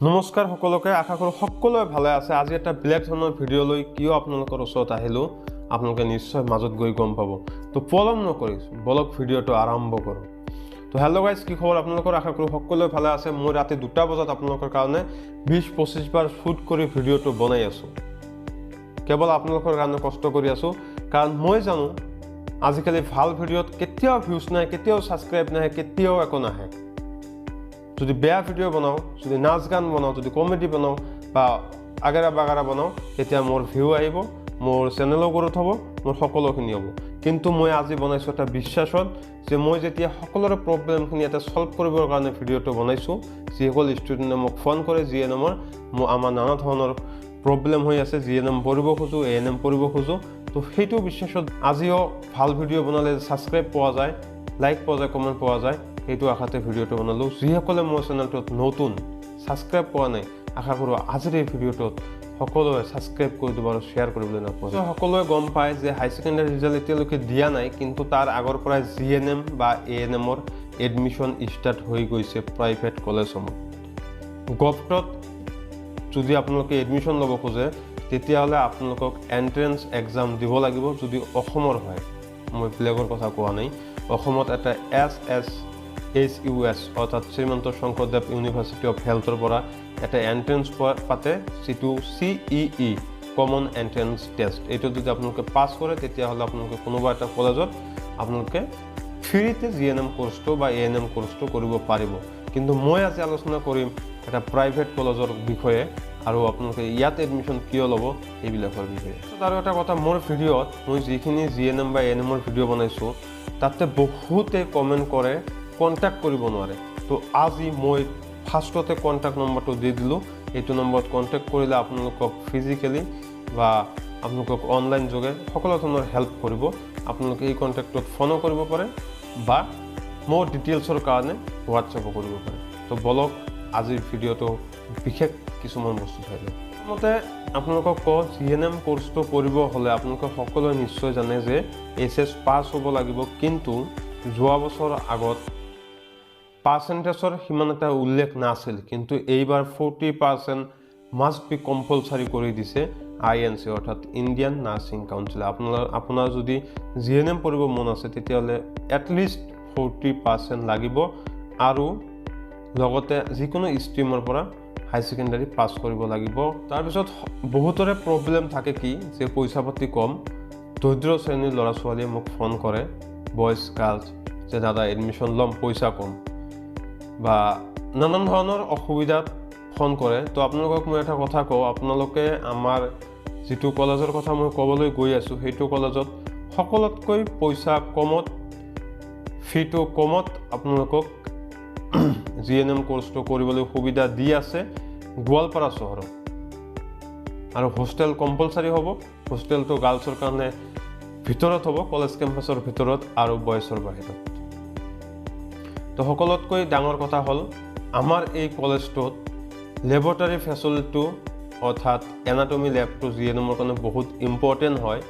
নমস্কাৰ সকলোকে আশা কৰোঁ সকলোৱে ভালে আছে। আজি এটা বেলেগ ধৰণৰ ভিডিঅ' লৈ কিয় আপোনালোকৰ ওচৰত আহিলোঁ আপোনালোকে নিশ্চয় মাজত গৈ গম পাব। তো পলম নকৰি বলক ভিডিঅ'টো আৰম্ভ কৰোঁ। তো হেল্ল' গাইজ, কি খবৰ আপোনালোকৰ? আশা কৰোঁ সকলোৱে ভালে আছে। মই ৰাতি 2টা বজাত আপোনালোকৰ কাৰণে 20-25 বাৰ শ্বুট কৰি ভিডিঅ'টো বনাই আছোঁ। কেৱল আপোনালোকৰ কাৰণে কষ্ট কৰি আছোঁ, কাৰণ মই জানো আজিকালি ভাল ভিডিঅ'ত কেতিয়াও ভিউজ নাই, কেতিয়াও ছাবস্ক্ৰাইব নাহে, কেতিয়াও একো নাহে। যদি বেয়া ভিডিঅ' বনাওঁ, যদি নাচ গান বনাওঁ, যদি কমেডি বনাওঁ বা আগাৰা বাগাৰা বনাওঁ, তেতিয়া মোৰ ভিউ আহিব, মোৰ চেনেলো গ্ৰ'থ হ'ব, মোৰ সকলোখিনি হ'ব। কিন্তু মই আজি বনাইছোঁ এটা বিশ্বাসত যে মই যেতিয়া সকলোৰে প্ৰব্লেমখিনি এটা ছল্ভ কৰিবৰ কাৰণে ভিডিঅ'টো বনাইছোঁ, যিসকল ষ্টুডেণ্টে মোক ফোন কৰে জিএনএমৰ আমাৰ নানা ধৰণৰ প্ৰব্লেম হৈ আছে, জিএনএম পঢ়িব খোজোঁ, এএনএম পঢ়িব খোজোঁ, তো সেইটো বিশ্বাসত আজিও ভাল ভিডিঅ' বনালে ছাবস্ক্ৰাইব পোৱা যায়, লাইক পোৱা যায়, কমেণ্ট পোৱা যায়, সেইটো আশাতে ভিডিঅ'টো বনালোঁ। যিসকলে মোৰ চেনেলটোত নতুন ছাবস্ক্ৰাইব পোৱা নাই, আশা কৰোঁ আজিৰ এই ভিডিঅ'টোত সকলোৱে ছাবস্ক্ৰাইব কৰি দিব আৰু শ্বেয়াৰ কৰিবলৈ নাপাহৰিব। সকলোৱে গম পায় যে হাই ছেকেণ্ডেৰী ৰিজাল্ট এতিয়ালৈকে দিয়া নাই, কিন্তু তাৰ আগৰ পৰাই জিএনএম বা এএনএমৰ এডমিশ্যন ষ্টাৰ্ট হৈ গৈছে প্ৰাইভেট কলেজসমূহ। গভটত যদি আপোনালোকে এডমিশ্যন ল'ব খোজে, তেতিয়াহ'লে আপোনালোকক এণ্ট্ৰেঞ্চ এক্সাম দিব লাগিব। যদি অসমৰ হয়, মই বেলেগৰ কথা কোৱা নাই, অসমত এটা SSHUS অৰ্থাৎ শ্ৰীমন্ত শংকৰদেৱ ইউনিভাৰ্চিটি অফ হেল্থৰ পৰা এটা এণ্ট্ৰেঞ্চ পাতে, যিটো CEE কমন এণ্ট্ৰেঞ্চ টেষ্ট। এইটো যদি আপোনালোকে পাছ কৰে, তেতিয়াহ'লে আপোনালোকে কোনোবা এটা কলেজত আপোনালোকে ফ্ৰীতে জিএনএম কৰ্চটো বা এএনএম কৰ্চটো কৰিব পাৰিব। কিন্তু মই আজি আলোচনা কৰিম এটা প্ৰাইভেট কলেজৰ বিষয়ে আৰু আপোনালোকে ইয়াত এডমিশ্যন কিয় ল'ব এইবিলাকৰ বিষয়ে। আৰু এটা কথা, মোৰ ভিডিঅ'ত মই যিখিনি জিএনএম বা এএনএমৰ ভিডিঅ' বনাইছোঁ, তাতে বহুতে কমেণ্ট কৰে কণ্টেক্ট কৰিব নোৱাৰে। তো আজি মই ফাৰ্ষ্টতে কণ্টেক্ট নম্বৰটো দি দিলোঁ। এইটো নম্বৰত কণ্টেক্ট কৰিলে আপোনালোকক ফিজিকেলি বা আপোনালোকক অনলাইন যোগে সকলো ধৰণৰ হেল্প কৰিব। আপোনালোকে এই কণ্টেক্টত ফোনো কৰিব পাৰে বা মোৰ ডিটেইলছৰ কাৰণে হোৱাটছএপো কৰিব পাৰে। তো বলক আজিৰ ভিডিঅ'টো বিশেষ কিছুমান বস্তু চাই লওঁ। প্ৰথমতে আপোনালোকক কওঁ, জিএনএম কৰ্চটো কৰিব হ'লে আপোনালোকে সকলোৱে নিশ্চয় জানে যে HS পাছ হ'ব লাগিব, কিন্তু যোৱা বছৰ আগত পাৰ্চেণ্টেজৰ সিমান এটা উল্লেখ নাছিল, কিন্তু এইবাৰ 40% মাষ্ট বি কম্পালচাৰী কৰি দিছে INC অৰ্থাৎ ইণ্ডিয়ান নাৰ্ছিং কাউন্সিল। আপোনাৰ যদি জিএনএম পঢ়িব মন আছে, তেতিয়াহ'লে এটলিষ্ট 40% লাগিব আৰু লগতে যিকোনো ষ্ট্ৰীমৰ পৰা হাই ছেকেণ্ডাৰী পাছ কৰিব লাগিব। তাৰপিছত বহুতৰে প্ৰব্লেম থাকে কি, যে পইচা পাতি কম, দৰিদ্ৰ শ্ৰেণীৰ ল'ৰা ছোৱালীয়ে মোক ফোন কৰে, বইজ গাৰ্লছ, যে দাদা এডমিশ্যন ল'ম, পইচা কম, বা নানান ধৰণৰ অসুবিধাত ফোন কৰে। তো আপোনালোকক মই এটা কথা কওঁ, আপোনালোকে আমাৰ যিটো কলেজৰ কথা মই ক'বলৈ গৈ আছোঁ, সেইটো কলেজত সকলোতকৈ পইচা কমত, ফিটো কমত আপোনালোকক জিএনএম কৰ্চটো কৰিবলৈ সুবিধা দি আছে গোৱালপাৰা চহৰত। আৰু হোষ্টেল কম্পালচাৰী হ'ব। হোষ্টেলটো গাৰ্লছৰ কাৰণে ভিতৰত হ'ব, কলেজ কেম্পাছৰ ভিতৰত, আৰু বয়ছৰ বাহিৰত। তো সকলোতকৈ ডাঙৰ কথা হ'ল, আমাৰ এই কলেজটোত লেবৰেটৰী ফেচিলিটিটো অৰ্থাৎ এনাটমি লেবটো জিএনএমৰ কাৰণে বহুত ইম্পৰ্টেণ্ট হয়,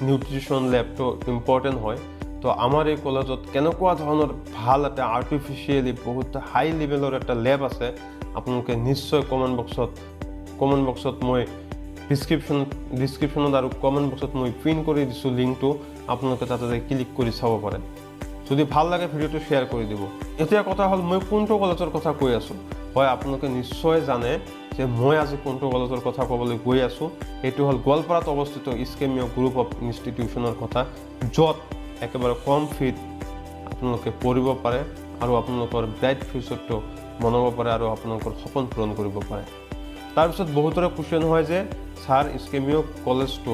নিউট্ৰিশ্যন লেবটো ইম্পৰ্টেণ্ট হয়। তো আমাৰ এই কলেজত কেনেকুৱা ধৰণৰ ভাল এটা আৰ্টিফিচিয়েলি বহুত হাই লেভেলৰ এটা লেব আছে, আপোনালোকে নিশ্চয় কমেণ্ট বক্সত মই ডিছক্ৰিপশ্যনত আৰু কমেণ্ট বক্সত মই পিন কৰি দিছোঁ লিংকটো, আপোনালোকে তাতে ক্লিক কৰি চাব পাৰে। যদি ভাল লাগে ভিডিঅ'টো শ্বেয়াৰ কৰি দিব। এতিয়া কথা হ'ল, মই কোনটো কলেজৰ কথা কৈ আছোঁ। হয়, আপোনালোকে নিশ্চয় জানে যে মই আজি কোনটো কলেজৰ কথা ক'বলৈ গৈ আছোঁ। এইটো হ'ল গোৱালপাৰাত অৱস্থিত স্কেমিঅ গ্ৰুপ অফ ইনষ্টিটিউশ্যনৰ কথা, য'ত একেবাৰে কম ফিত আপোনালোকে পঢ়িব পাৰে আৰু আপোনালোকৰ ব্ৰাইট ফিউচাৰটো বনাব পাৰে আৰু আপোনালোকৰ সপোন পূৰণ কৰিব পাৰে। তাৰপিছত বহুতৰে কুৱেশ্যন হয় যে ছাৰ, স্কেমিঅ কলেজটো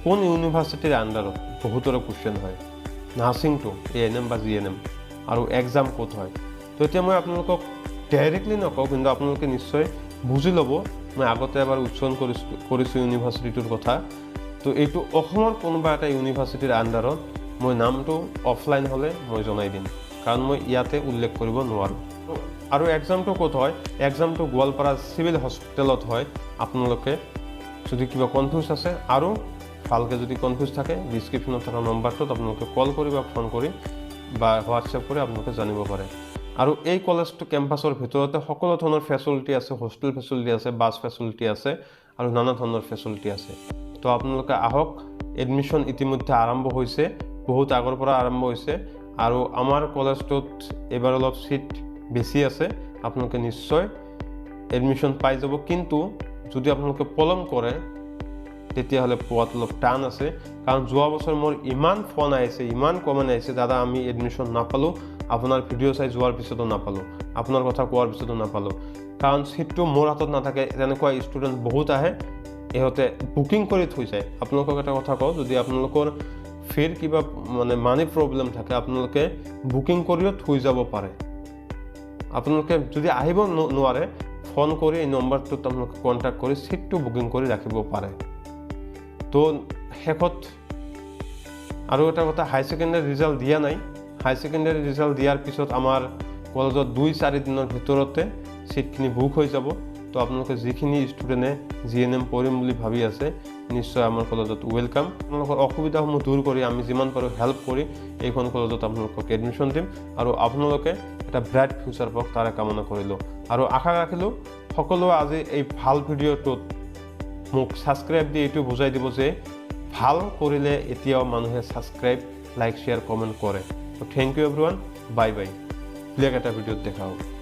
কোন ইউনিভাৰ্চিটিৰ আণ্ডাৰত? বহুতৰে কুৱেশ্যন হয়। নাৰ্ছিংটো এএনএম বা জিএনএম, আৰু এক্সাম ক'ত হয়? তো এতিয়া মই আপোনালোকক ডাইৰেক্টলি নকওঁ, কিন্তু আপোনালোকে নিশ্চয় বুজি ল'ব। মই আগতে এবাৰ উচ্চাৰণ কৰিছোঁ ইউনিভাৰ্চিটিটোৰ কথা। তো এইটো অসমৰ কোনোবা এটা ইউনিভাৰ্চিটিৰ আণ্ডাৰত। মই নামটো অফলাইন হ'লে মই জনাই দিম, কাৰণ মই ইয়াতে উল্লেখ কৰিব নোৱাৰোঁ। আৰু এক্সামটো ক'ত হয়? এক্সামটো গোৱালপাৰা চিভিল হস্পিটেলত হয়। আপোনালোকে যদি কিবা কনফিউজ আছে আৰু ভালকৈ যদি কনফিউজ থাকে, ডিছক্ৰিপশ্যনত থকা নম্বৰটোত আপোনালোকে কল কৰি বা ফোন কৰি বা হোৱাটছএপ কৰি আপোনালোকে জানিব পাৰে। আৰু এই কলেজটো কেম্পাছৰ ভিতৰতে সকলো ধৰণৰ ফেচিলিটি আছে, হোষ্টেল ফেচিলিটি আছে, বাছ ফেচিলিটি আছে আৰু নানা ধৰণৰ ফেচিলিটি আছে। তো আপোনালোকে আহক, এডমিশ্যন ইতিমধ্যে আৰম্ভ হৈছে, বহুত আগৰ পৰা আৰম্ভ হৈছে আৰু আমাৰ কলেজটোত এবাৰ অলপ সিট বেছি আছে, আপোনালোকে নিশ্চয় এডমিশ্যন পাই যাব। কিন্তু যদি আপোনালোকে পলম কৰে তেতিয়াহ'লে পোৱাত অলপ টান আছে, কাৰণ যোৱা বছৰ মোৰ ইমান ফোন আহিছে, ইমান কমেণ্ট আহিছে, দাদা আমি এডমিশ্যন নাপালোঁ, আপোনাৰ ভিডিঅ' চাই যোৱাৰ পিছতো নাপালোঁ, আপোনাৰ কথা কোৱাৰ পিছতো নাপালোঁ। কাৰণ চিটটো মোৰ হাতত নাথাকে, তেনেকুৱা ষ্টুডেণ্ট বহুত আহে, ইহঁতে বুকিং কৰি থৈ যায়। আপোনালোকক এটা কথা কওঁ, যদি আপোনালোকৰ ফিৰ কিবা মানি প্ৰব্লেম থাকে, আপোনালোকে বুকিং কৰিও থৈ যাব পাৰে। আপোনালোকে যদি আহিব নোৱাৰে, ফোন কৰি এই নম্বৰটোত আপোনালোকে কণ্টেক্ট কৰি চিটটো বুকিং কৰি ৰাখিব পাৰে। তো শেষত আৰু এটা কথা, হাই ছেকেণ্ডাৰী ৰিজাল্ট দিয়া নাই। হাই ছেকেণ্ডাৰী ৰিজাল্ট দিয়াৰ পিছত আমাৰ কলেজত 2-4 দিনৰ ভিতৰতে চিটখিনি বুক হৈ যাব। তো আপোনালোকে যিখিনি ষ্টুডেণ্টে GNM পঢ়িম বুলি ভাবি আছে, নিশ্চয় আমাৰ কলেজত ৱেলকাম। আপোনালোকৰ অসুবিধাসমূহ দূৰ কৰি আমি যিমান পাৰোঁ হেল্প কৰি এইখন কলেজত আপোনালোকক এডমিশ্যন দিম আৰু আপোনালোকে এটা ব্ৰাইট ফিউচাৰ পাওক, তাৰে কামনা কৰিলোঁ। আৰু আশা ৰাখিলোঁ সকলোৱে আজি এই ভাল ভিডিঅ'টোত মোক ছাবস্ক্ৰাইব দি এইটো বুজাই দিব যে ভাল কৰিলে এতিয়াও মানুহে ছাবস্ক্ৰাইব, লাইক, শ্বেয়াৰ, কমেণ্ট কৰে। তো thank you everyone, bye bye. বেলেগ এটা ভিডিঅ'ত দেখা হ'ব।